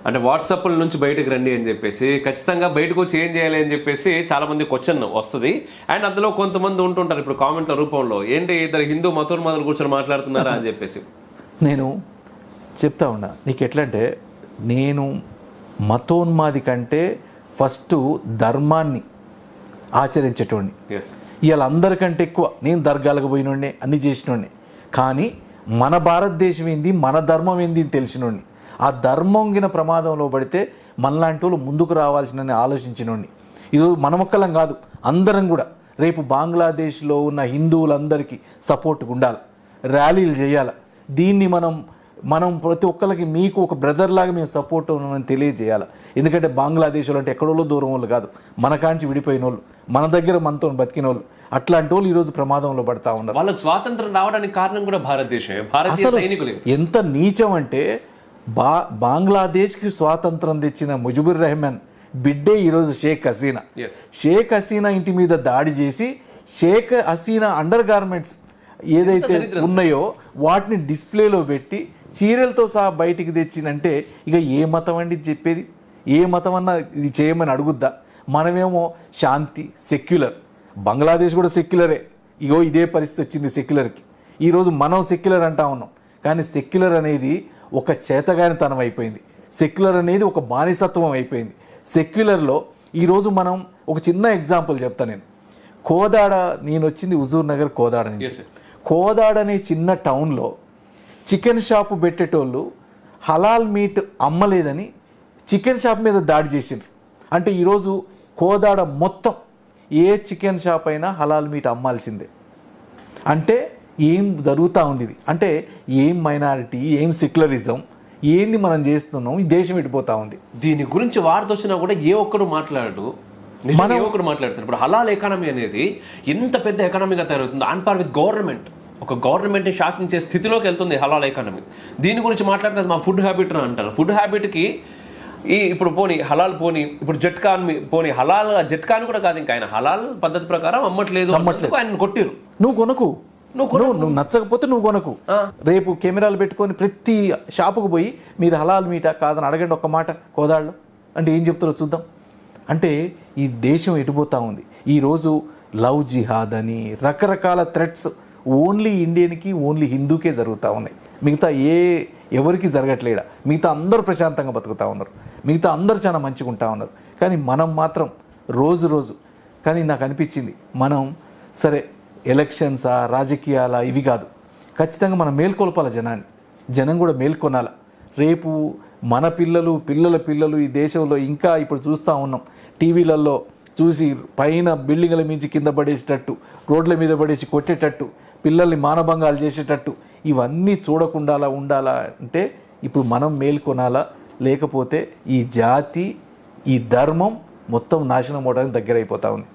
అంటే వాట్సాప్ల నుంచి బయటకు రండి అని చెప్పేసి, ఖచ్చితంగా బయటకు వచ్చి ఏం చేయాలి అని చెప్పేసి చాలా మంది క్వశ్చన్ వస్తుంది. అండ్ అందులో కొంతమంది ఉంటుంటారు ఇప్పుడు కామెంట్ల రూపంలో, ఏంటి ఇద్దరు హిందూ మతోన్మాదులు కూర్చొని మాట్లాడుతున్నారా అని చెప్పేసి. నేను చెప్తా ఉన్నా నీకు ఎట్లా అంటే, నేను మతోన్మాది కంటే ఫస్ట్ ధర్మాన్ని ఆచరించేటోడిని. ఇవాళ అందరికంటే ఎక్కువ నేను దర్గాలకు పోయినోడిని, అన్ని చేసినోడిని. కానీ మన భారతదేశం ఏంది, మన ధర్మం ఏంది అని తెలిసినోడిని. ఆ ధర్మంగిన ప్రమాదంలో పడితే మనలాంటి వాళ్ళు ముందుకు రావాల్సిన ఆలోచించినోడిని. ఈరోజు మనమొక్కలం కాదు, అందరం కూడా రేపు బంగ్లాదేశ్లో ఉన్న హిందువులందరికీ సపోర్ట్గా ఉండాలి, ర్యాలీలు చేయాలి. దీన్ని మనం ప్రతి ఒక్కరికి మీకు ఒక బ్రదర్ లాగా మేము సపోర్ట్ ఉన్నామని తెలియజేయాలి. ఎందుకంటే బంగ్లాదేశ్ అంటే ఎక్కడోళ్ళు దూరం వాళ్ళు కాదు, మన కాంచి విడిపోయిన వాళ్ళు, మన దగ్గర మనతో బతికిన వాళ్ళు. అట్లాంటి వాళ్ళు ఈరోజు ప్రమాదంలో పడతా ఉన్నారు. వాళ్ళకి స్వాతంత్రం రావడానికి కారణం కూడా భారతదేశం. ఎంత నీచం అంటే బంగ్లాదేశ్కి స్వాతంత్రం తెచ్చిన ముజిబుర్ రెహమాన్ బిడ్డే ఈరోజు షేక్ హసీనా. షేక్ హసీనా ఇంటి మీద దాడి చేసి షేక్ హసీనా అండర్ గార్మెంట్స్ ఏదైతే ఉన్నాయో వాటిని డిస్ప్లేలో పెట్టి చీరలతో సహా బయటికి తెచ్చినంటే ఇక ఏ మతం అండి చెప్పేది? ఏ మతం అన్నా ఇది చేయమని అడుగుద్దా? మనమేమో శాంతి, సెక్యులర్. బంగ్లాదేశ్ కూడా సెక్యులరే. ఇగో ఇదే పరిస్థితి వచ్చింది సెక్యులర్కి. ఈరోజు మనం సెక్యులర్ అంటా ఉన్నాం, కానీ సెక్యులర్ అనేది ఒక చేతగానితనం అయిపోయింది. సెక్యులర్ అనేది ఒక బానిసత్వం అయిపోయింది. సెక్యులర్లో ఈరోజు మనం ఒక చిన్న ఎగ్జాంపుల్ చెప్తాను నేను. కోదాడ, నేను వచ్చింది హుజూర్ నగర్ కోదాడ నుంచి. కోదాడ అనే చిన్న టౌన్లో చికెన్ షాపు పెట్టేటోళ్ళు హలాల్ మీట్ అమ్మలేదని చికెన్ షాప్ మీద దాడి చేసిండ్రు. అంటే ఈరోజు కోదాడ మొత్తం ఏ చికెన్ షాప్ అయినా హలాల్ మీట్ అమ్మాల్సిందే. అంటే ఏం జరుగుతూ ఉంది ఇది? అంటే ఏం మైనారిటీ, ఏం సెక్యులరిజం, ఏంది మనం చేస్తున్నాం? ఈ దేశం ఎడిపోతా ఉంది. దీని గురించి వార్త వచ్చినా కూడా ఏ ఒక్కరు మాట్లాడు, మాట్లాడతారు. ఇప్పుడు హలాల్ ఎకానమీ అనేది ఎంత పెద్ద ఎకానమీగా తయారవుతుంది, ఆన్ పార్ విత్ గవర్నమెంట్. ఒక గవర్నమెంట్ శాసించే స్థితిలోకి వెళ్తుంది హలాల్ ఎకానమీ. దీని గురించి మాట్లాడితే మా ఫుడ్ హ్యాబిట్ అంటారు. ఫుడ్ హ్యాబిట్కి ఇప్పుడు పోనీ హలాల్, పోనీ ఇప్పుడు జట్కాన్ పోనీ హలాల్, జట్కాన్ కూడా కాదు, ఇంకా ఆయన హలాల్ పద్ధతి ప్రకారం అమ్మట్లేదు, ఆయన కొట్టిరు. నువ్వు కొనకు, నువ్వు నచ్చకపోతే నువ్వు కొనకు. రేపు కెమెరాలు పెట్టుకొని ప్రతి షాపుకు పోయి మీరు హలాల్ మీటా కాదని అడగండి ఒక్క మాట కోదాళ్ళు. అంటే ఏం చెప్తారో చూద్దాం. అంటే ఈ దేశం ఎటుపోతా ఉంది. ఈరోజు లవ్ జిహాద్ అని రకరకాల థ్రెట్స్ ఓన్లీ ఇండియన్కి, ఓన్లీ హిందూకే జరుగుతూ ఉన్నాయి. మిగతా ఎవరికి జరగట్లేడా. మిగతా అందరూ ప్రశాంతంగా బతుకుతూ ఉన్నారు, మిగతా అందరూ చాలా మంచిగా ఉంటా ఉన్నారు. కానీ మనం మాత్రం రోజు కానీ నాకు అనిపించింది, మనం సరే ఎలక్షన్సా, రాజకీయాలా ఇవి కాదు, ఖచ్చితంగా మనం మేల్కొల్పాల జనాన్ని. జనం కూడా మేల్కొనాల. రేపు మన పిల్లల పిల్లలు ఈ దేశంలో ఇంకా ఇప్పుడు చూస్తూ ఉన్నాం, టీవీలలో చూసి పైన బిల్డింగ్ల మించి కింద పడేసేటట్టు, రోడ్ల మీద పడేసి కొట్టేటట్టు, పిల్లల్ని మానభంగాలు చేసేటట్టు ఇవన్నీ చూడకుండా ఉండాలా అంటే ఇప్పుడు మనం మేల్కొనాలా. లేకపోతే ఈ జాతి, ఈ ధర్మం మొత్తం నాశనం అవడానికి దగ్గర అయిపోతూ ఉంది.